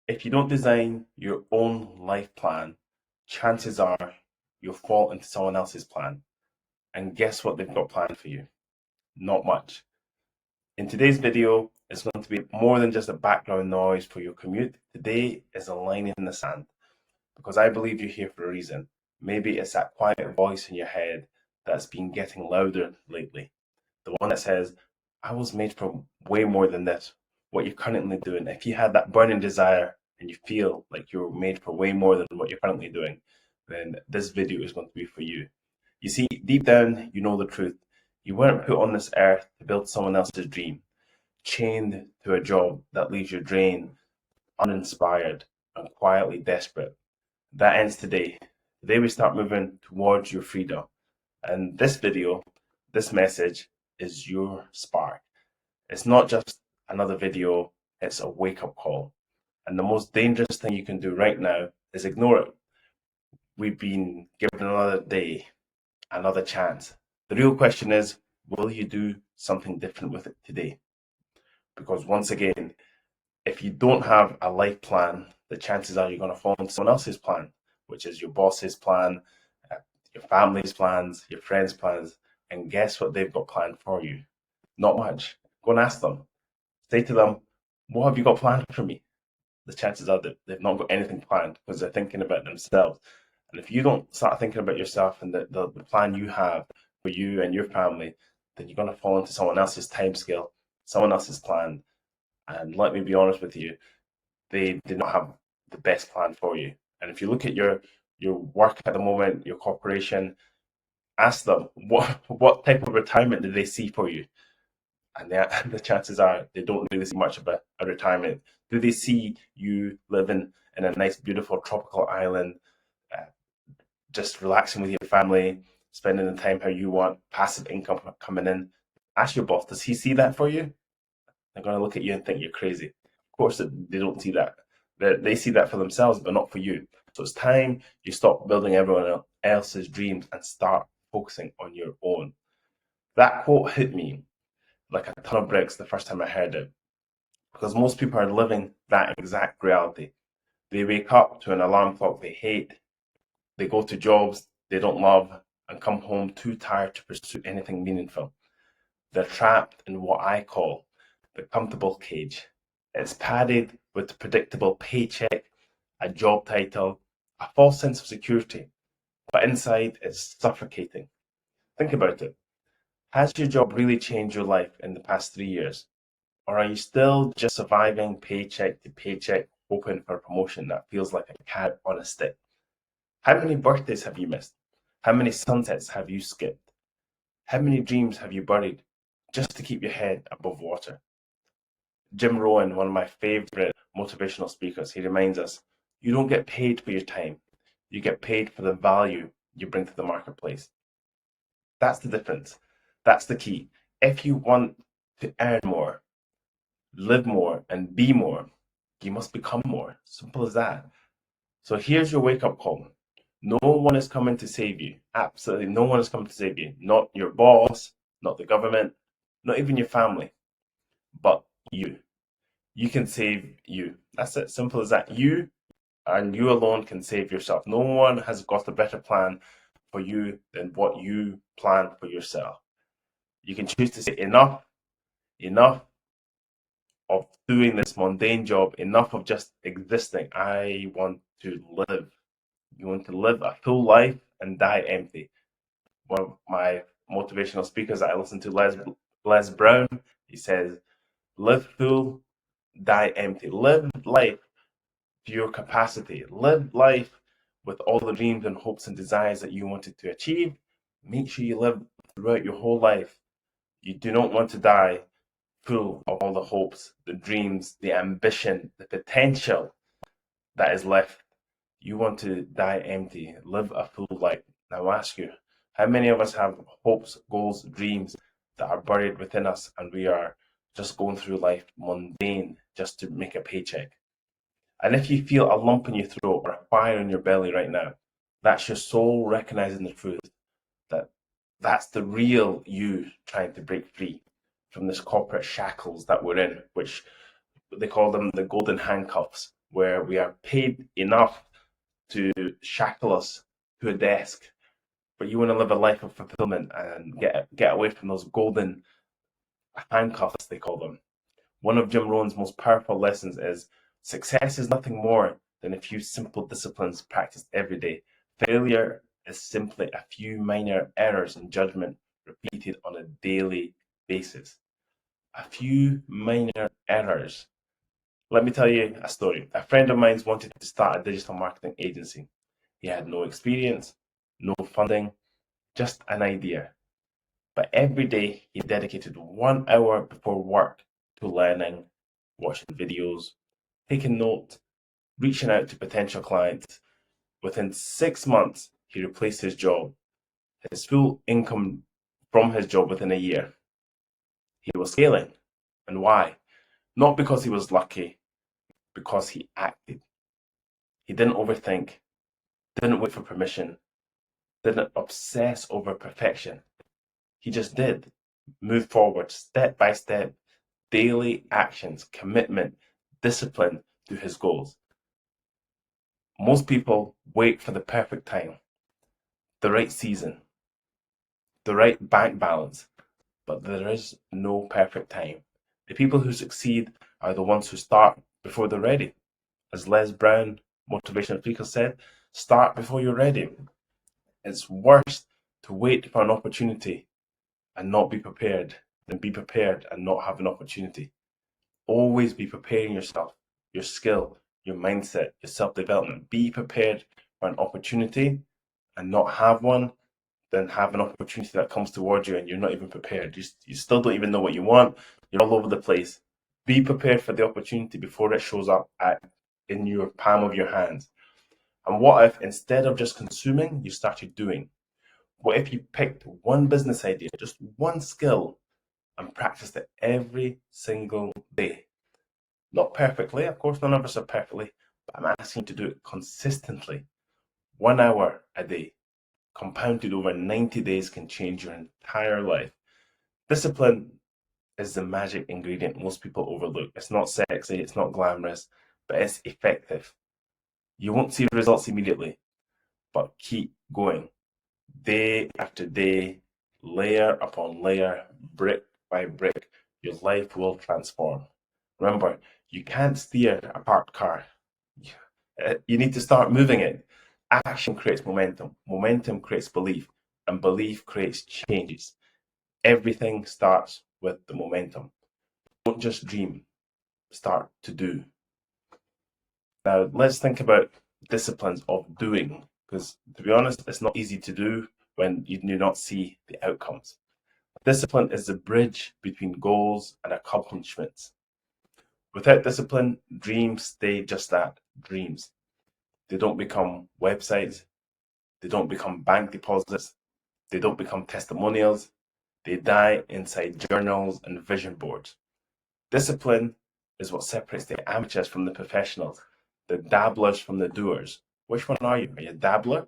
If you don't design your own life plan, chances are you'll fall into someone else's plan. And guess what they've got planned for you? Not much. In today's video, it's going to be more than just a background noise for your commute. Today is a line in the sand because I believe you're here for a reason. Maybe it's that quiet voice in your head that's been getting louder lately. The one that says, I was made for way more than this. What you're currently doing. If you had that burning desire and you feel like you're made for way more than what you're currently doing, then this video is going to be for you. You see, deep down, you know the truth. You weren't put on this earth to build someone else's dream, chained to a job that leaves you drained, uninspired, and quietly desperate. That ends today. Today we start moving towards your freedom. And this video, this message is your spark. It's not just another video, it's a wake up call. And the most dangerous thing you can do right now is ignore it. We've been given another day, another chance. The real question is, will you do something different with it today? Because once again, if you don't have a life plan, the chances are you're going to fall into someone else's plan, which is your boss's plan, your family's plans, your friends' plans. And guess what they've got planned for you? Not much. Go and ask them. Say to them, what have you got planned for me? The chances are that they've not got anything planned because they're thinking about themselves. And if you don't start thinking about yourself and the plan you have for you and your family, then you're going to fall into someone else's timescale, someone else's plan. And let me be honest with you, they did not have the best plan for you. And if you look at your work at the moment, your corporation, ask them what type of retirement do they see for you? And the chances are they don't really see much of a retirement. Do they see you living in a nice, beautiful tropical island, uh, just relaxing with your family, spending the time how you want, passive income coming in? Ask your boss, does he see that for you? They're going to look at you and think you're crazy. Of course, they don't see that. They see that for themselves, but not for you. So it's time you stop building everyone else's dreams and start focusing on your own. That quote hit me like a ton of bricks the first time I heard it, because most people are living that exact reality. They wake up to an alarm clock they hate, they go to jobs they don't love, and come home too tired to pursue anything meaningful. They're trapped in what I call the comfortable cage. It's padded with a predictable paycheck, a job title, a false sense of security, but inside it's suffocating. Think about it. Has your job really changed your life in the past 3 years? Or are you still just surviving paycheck to paycheck, hoping for a promotion that feels like a carrot on a stick? How many birthdays have you missed? How many sunsets have you skipped? How many dreams have you buried just to keep your head above water? Jim Rohn, one of my favorite motivational speakers, he reminds us, you don't get paid for your time. You get paid for the value you bring to the marketplace. That's the difference. That's the key. If you want to earn more, live more, and be more, you must become more. Simple as that. So here's your wake up call. No one is coming to save you. Absolutely no one is coming to save you. Not your boss, not the government, not even your family, but you. You can save you. That's it. Simple as that. You and you alone can save yourself. No one has got a better plan for you than what you plan for yourself. You can choose to say enough, enough of doing this mundane job, enough of just existing. I want to live. You want to live a full life and die empty. One of my motivational speakers that I listen to, Les Brown, he says, live full, die empty. Live life to your capacity. Live life with all the dreams and hopes and desires that you wanted to achieve. Make sure you live throughout your whole life. You do not want to die full of all the hopes, the dreams, the ambition, the potential that is left. You want to die empty, live a full life. Now I ask you, how many of us have hopes, goals, dreams that are buried within us and we are just going through life mundane just to make a paycheck? And if you feel a lump in your throat or a fire in your belly right now, that's your soul recognizing the truth that that's the real you trying to break free from this corporate shackles that we're in, which they call them the golden handcuffs. where we are paid enough to shackle us to a desk, but you want to live a life of fulfillment and get away from those golden handcuffs, they call them. One of Jim Rohn's most powerful lessons is success is nothing more than a few simple disciplines practiced every day. Failure is simply a few minor errors in judgment repeated on a daily basis. A few minor errors. Let me tell you a story. A friend of mine wanted to start a digital marketing agency. He had no experience, no funding, just an idea. But every day he dedicated 1 hour before work to learning, watching videos, taking notes, reaching out to potential clients. Within 6 months, he replaced his job, his full income from his job within a year. He was scaling. And why? Not because he was lucky, because he acted. He didn't overthink, didn't wait for permission, didn't obsess over perfection. He just did. Move forward step by step, daily actions, commitment, discipline to his goals. Most people wait for the perfect time, the right season, the right bank balance, but there is no perfect time. The people who succeed are the ones who start before they're ready. As Les Brown, motivational speaker, said, start before you're ready. It's worse to wait for an opportunity and not be prepared than be prepared and not have an opportunity. Always be preparing yourself, your skill, your mindset, your self-development. Be prepared for an opportunity and not have one, then have an opportunity that comes towards you and you're not even prepared. You still don't even know what you want. You're all over the place. Be prepared for the opportunity before it shows up in your palm of your hands. And what if instead of just consuming, you started doing? What if you picked one business idea, just one skill, and practiced it every single day? Not perfectly, of course, none of us are perfectly, but I'm asking you to do it consistently. 1 hour a day, compounded over 90 days, can change your entire life. Discipline is the magic ingredient most people overlook. It's not sexy, it's not glamorous, but it's effective. You won't see results immediately, but keep going. Day after day, layer upon layer, brick by brick, your life will transform. Remember, you can't steer a parked car. You need to start moving it. Action creates momentum. Momentum creates belief. And belief creates changes. Everything starts with the momentum. Don't just dream, start to do. Now, let's think about disciplines of doing, because to be honest, it's not easy to do when you do not see the outcomes. Discipline is the bridge between goals and accomplishments. Without discipline, dreams stay just that, dreams. They don't become websites, they don't become bank deposits, they don't become testimonials, they die inside journals and vision boards. Discipline is what separates the amateurs from the professionals, the dabblers from the doers. Which one are you? Are you a dabbler?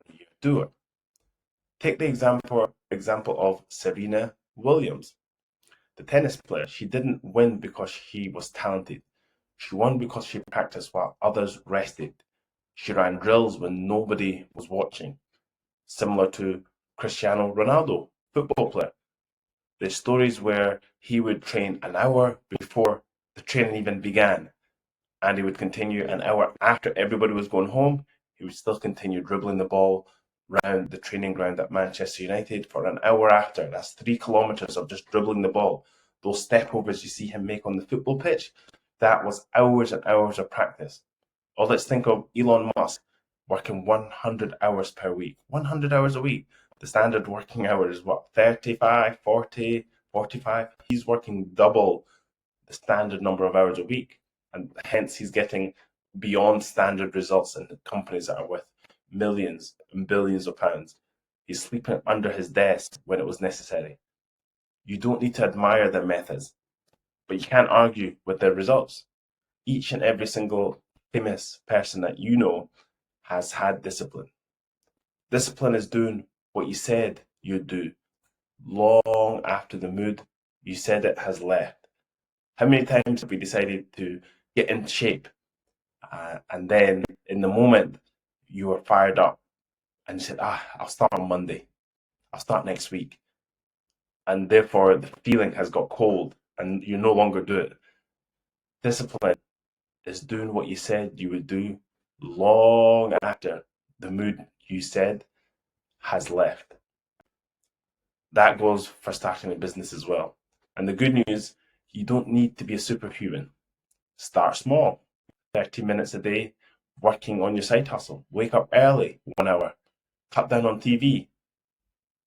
Are you a doer? Take the example of Serena Williams, the tennis player. She didn't win because she was talented. She won because she practiced while others rested. She ran drills when nobody was watching, similar to Cristiano Ronaldo, football player. There's stories where he would train an hour before the training even began, and he would continue an hour after everybody was going home. He would still continue dribbling the ball round the training ground at Manchester United for an hour after. That's 3 kilometers of just dribbling the ball. Those step overs you see him make on the football pitch, that was hours and hours of practice. Or let's think of Elon Musk working 100 hours per week. 100 hours a week. The standard working hour is what, 35, 40, 45? He's working double the standard number of hours a week. And hence he's getting beyond standard results in the companies that are worth millions and billions of pounds. He's sleeping under his desk when it was necessary. You don't need to admire their methods, but you can't argue with their results. Each and every single famous person that you know has had discipline. Discipline is doing what you said you'd do long after the mood you said it has left. How many times have we decided to get in shape And then in the moment, you were fired up and you said, I'll start on Monday. I'll start next week. And therefore, the feeling has got cold and you no longer do it. Discipline is doing what you said you would do long after the mood you said has left. That goes for starting a business as well. And the good news, you don't need to be a superhuman. Start small, 30 minutes a day, working on your side hustle. Wake up early, 1 hour. Cut down on TV.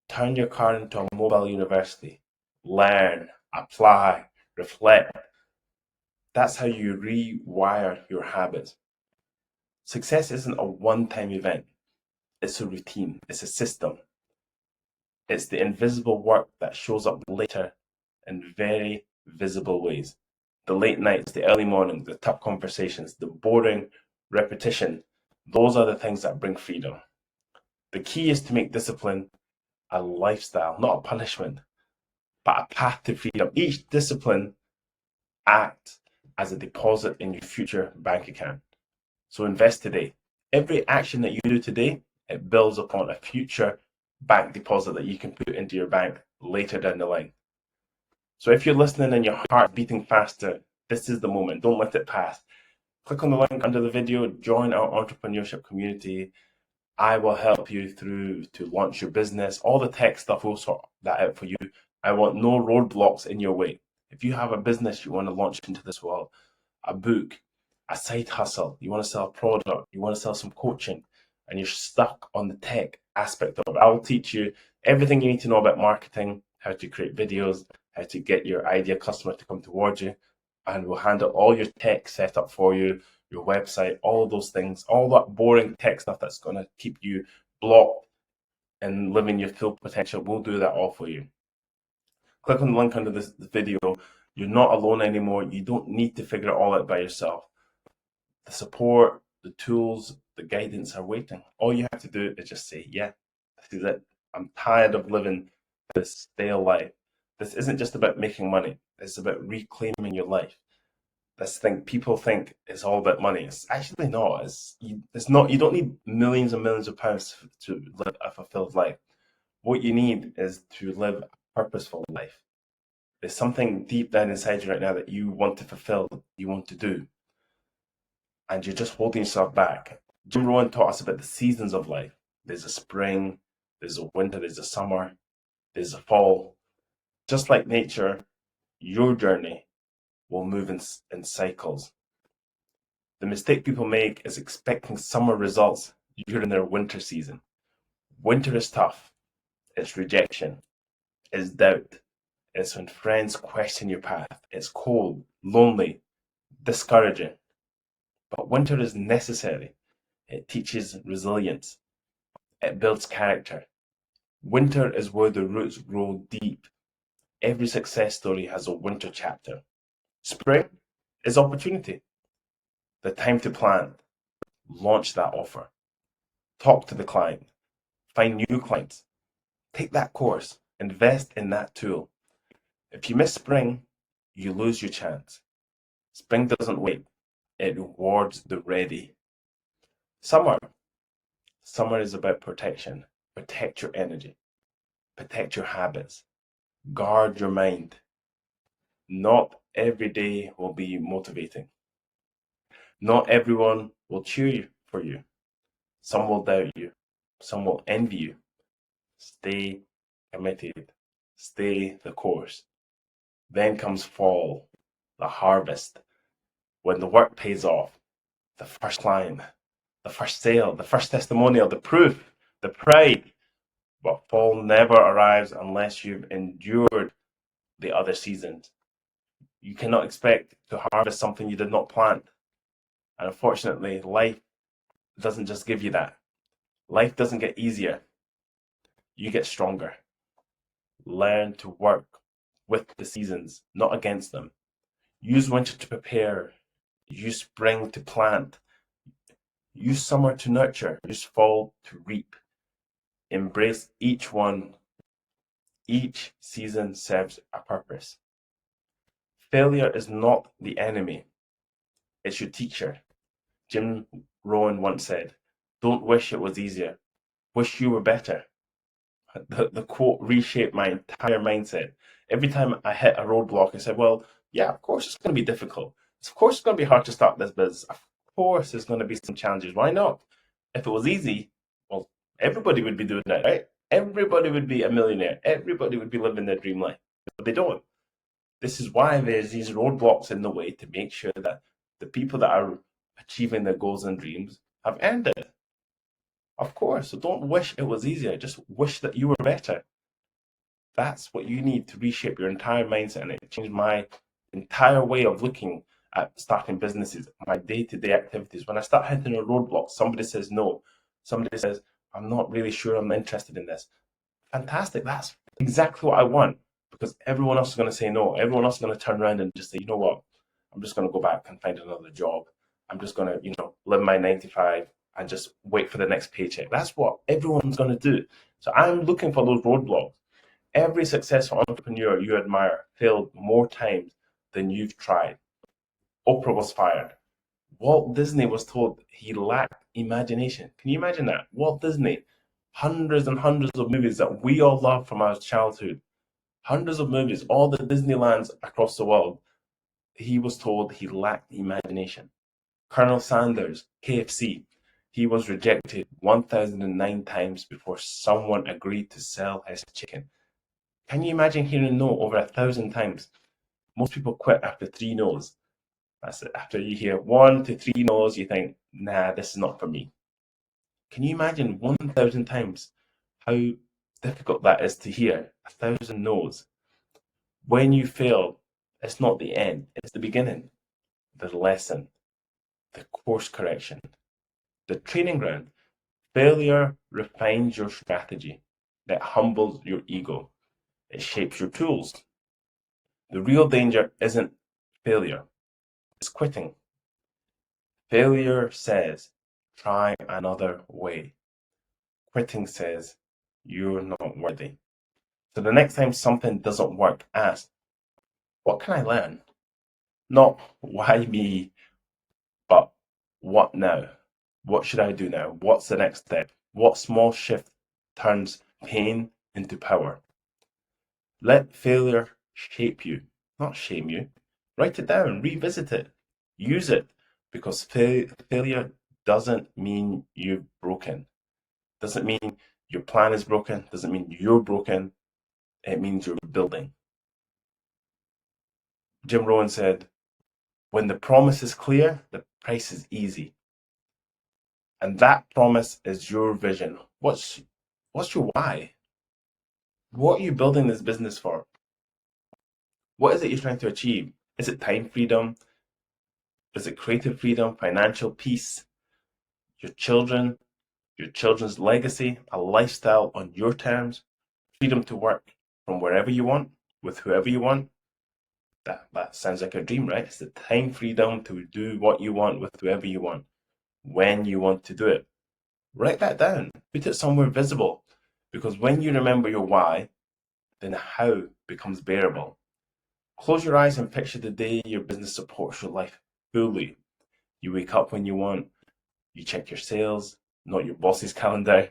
Turn your car into a mobile university. Learn, apply, reflect. That's how you rewire your habits. Success isn't a one-time event. It's a routine. It's a system. It's the invisible work that shows up later in very visible ways. The late nights, the early mornings, the tough conversations, the boring repetition, those are the things that bring freedom. The key is to make discipline a lifestyle, not a punishment, but a path to freedom. Each discipline acts as a deposit in your future bank account. So invest today. Every action that you do today, it builds upon a future bank deposit that you can put into your bank later down the line. So if you're listening and your heart beating faster, this is the moment. Don't let it pass. Click on the link under the video, join our entrepreneurship community. I will help you through to launch your business. All the tech stuff will sort that out for you. I want no roadblocks in your way. If you have a business you want to launch into this world, a book, a side hustle, you want to sell a product, you want to sell some coaching, and you're stuck on the tech aspect of it, I will teach you everything you need to know about marketing, how to create videos, how to get your ideal customer to come towards you, and we'll handle all your tech setup for you, your website, all of those things, all that boring tech stuff that's going to keep you blocked and living your full potential. We'll do that all for you. Click on the link under this video. You're not alone anymore. You don't need to figure it all out by yourself. The support, the tools, the guidance are waiting. All you have to do is just say, yeah, this is it. I'm tired of living this stale life. This isn't just about making money. It's about reclaiming your life. This thing people think it's all about money. It's actually not. It's not. You don't need millions and millions of pounds to live a fulfilled life. What you need is to live a purposeful life. There's something deep down inside you right now that you want to fulfill, you want to do, and you're just holding yourself back. Jim Rohn taught us about the seasons of life. There's a spring, there's a winter, there's a summer, there's a fall. Just like nature, your journey will move in cycles. The mistake people make is expecting summer results during their winter season. Winter is tough. It's rejection. It's doubt. It's when friends question your path. It's cold, lonely, discouraging. But winter is necessary. It teaches resilience. It builds character. Winter is where the roots grow deep. Every success story has a winter chapter. Spring is opportunity. The time to plan. Launch that offer. Talk to the client. Find new clients. Take that course. Invest in that tool. If you miss spring, you lose your chance. Spring doesn't wait. It rewards the ready. Summer. Summer is about protection. Protect your energy. Protect your habits. Guard your mind. Not every day will be motivating. Not everyone will cheer for you. Some will doubt you. Some will envy you. Stay committed. Stay the course. Then comes fall, the harvest, when the work pays off, the first client, the first sale, the first testimonial, the proof, the pride. But fall never arrives unless you've endured the other seasons. You cannot expect to harvest something you did not plant. And unfortunately, life doesn't just give you that. Life doesn't get easier. You get stronger. Learn to work with the seasons, not against them. Use winter to prepare. Use spring to plant. Use summer to nurture. Use fall to reap. Embrace each one. Each season serves a purpose. Failure is not the enemy. It's your teacher. Jim Rohn once said, "Don't wish it was easier, wish you were better." The quote reshaped my entire mindset. Every time I hit a roadblock, I said, well, yeah, of course it's going to be difficult. Of course it's going to be hard to start this business. Of course there's going to be some challenges. Why not? If it was easy, well, everybody would be doing it, right? Everybody would be a millionaire. Everybody would be living their dream life. But they don't. This is why there's these roadblocks in the way to make sure that the people that are achieving their goals and dreams have earned it. Of course, so don't wish it was easier. Just wish that you were better. That's what you need to reshape your entire mindset. And it changed my entire way of looking at starting businesses, my day-to-day activities. When I start hitting a roadblock, somebody says no. Somebody says, I'm not really sure I'm interested in this. Fantastic. That's exactly what I want, because everyone else is going to say no. Everyone else is going to turn around and just say, you know what? I'm just going to go back and find another job. I'm just going to, live my 9 to 5 and just wait for the next paycheck. That's what everyone's going to do. So I'm looking for those roadblocks. Every successful entrepreneur you admire failed more times than you've tried. Oprah was fired. Walt Disney was told he lacked imagination. Can you imagine that? Walt Disney, hundreds and hundreds of movies that we all love from our childhood, hundreds of movies, all the Disneylands across the world, he was told he lacked imagination. Colonel Sanders, KFC, he was rejected 1,009 times before someone agreed to sell his chicken. Can you imagine hearing no over 1,000 times? Most people quit after 3 no's. That's it. After you hear 1 to 3 no's, you think, nah, this is not for me. Can you imagine 1,000 times how difficult that is to hear? 1,000 no's. When you fail, it's not the end, it's the beginning, the lesson, the course correction, the training ground. Failure refines your strategy. It humbles your ego. It shapes your tools. The real danger isn't failure, it's quitting. Failure says, try another way. Quitting says, you're not worthy. So the next time something doesn't work, ask, what can I learn? Not why me, but what now? What should I do now? What's the next step? What small shift turns pain into power? Let failure shape you, not shame you. Write it down, revisit it, use it, because failure doesn't mean you've broken. Doesn't mean your plan is broken, doesn't mean you're broken. It means you're building. Jim Rohn said, when the promise is clear, the price is easy. And that promise is your vision. What's your why? What are you building this business for? What is it you're trying to achieve? Is it time freedom? Is it creative freedom, financial peace, your children, your children's legacy, a lifestyle on your terms, freedom to work from wherever you want, with whoever you want? That sounds like a dream, right? It's the time freedom to do what you want with whoever you want, when you want to do it. Write that down. Put it somewhere visible. Because when you remember your why, then how becomes bearable. Close your eyes and picture the day your business supports your life fully. You wake up when you want, you check your sales, not your boss's calendar.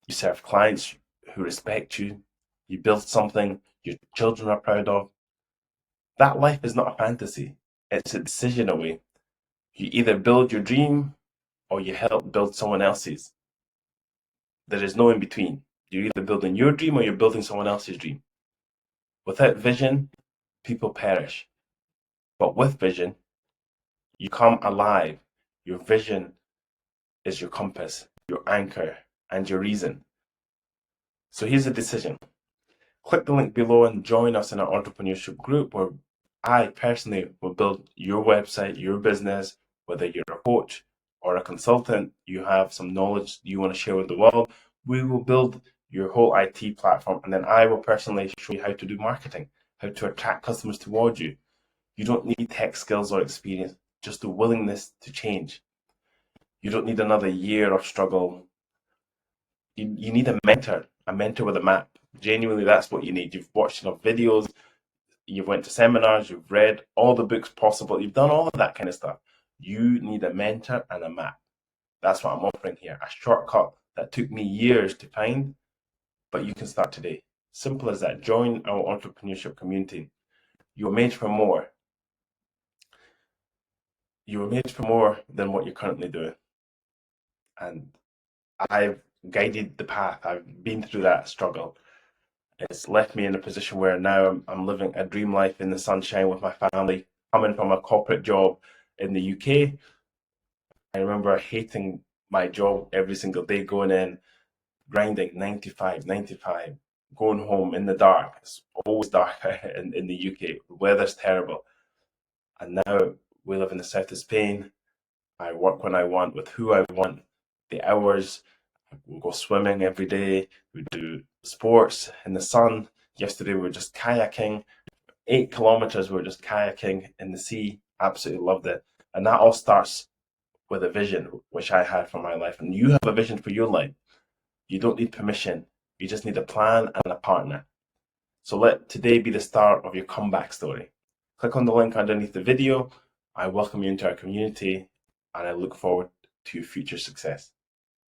You serve clients who respect you. You build something your children are proud of. That life is not a fantasy. It's a decision away. You either build your dream or you help build someone else's. There is no in between. You're either building your dream or you're building someone else's dream. Without vision, people perish. But with vision, you come alive. Your vision is your compass, your anchor, and your reason. So here's the decision. Click the link below and join us in our entrepreneurship group where I personally will build your website, your business, whether you're a coach or a consultant, you have some knowledge you want to share with the world. We will build your whole IT platform, and then I will personally show you how to do marketing, how to attract customers towards you. You don't need tech skills or experience, just the willingness to change. You don't need another year of struggle. You need a mentor with a map. Genuinely, that's what you need. You've watched enough videos, you've went to seminars, you've read all the books possible, you've done all of that kind of stuff. You need a mentor and a map. That's what I'm offering here. A shortcut that took me years to find, but you can start today. Simple as that. Join our entrepreneurship community. You were made for more. You were made for more than what you're currently doing. And I've guided the path. I've been through that struggle. It's left me in a position where now I'm living a dream life in the sunshine with my family, coming from a corporate job in the UK. I remember hating my job every single day, going in, grinding 95, going home in the dark. It's always dark in the UK. The weather's terrible. And now we live in the south of Spain. I work when I want, with who I want, the hours. We go swimming every day. We do sports in the sun. Yesterday we were just kayaking. 8 kilometers we were just kayaking in the sea. Absolutely loved it. And that all starts with a vision, which I had for my life. And you have a vision for your life. You don't need permission. You just need a plan and a partner. So let today be the start of your comeback story. Click on the link underneath the video. I welcome you into our community and I look forward to your future success.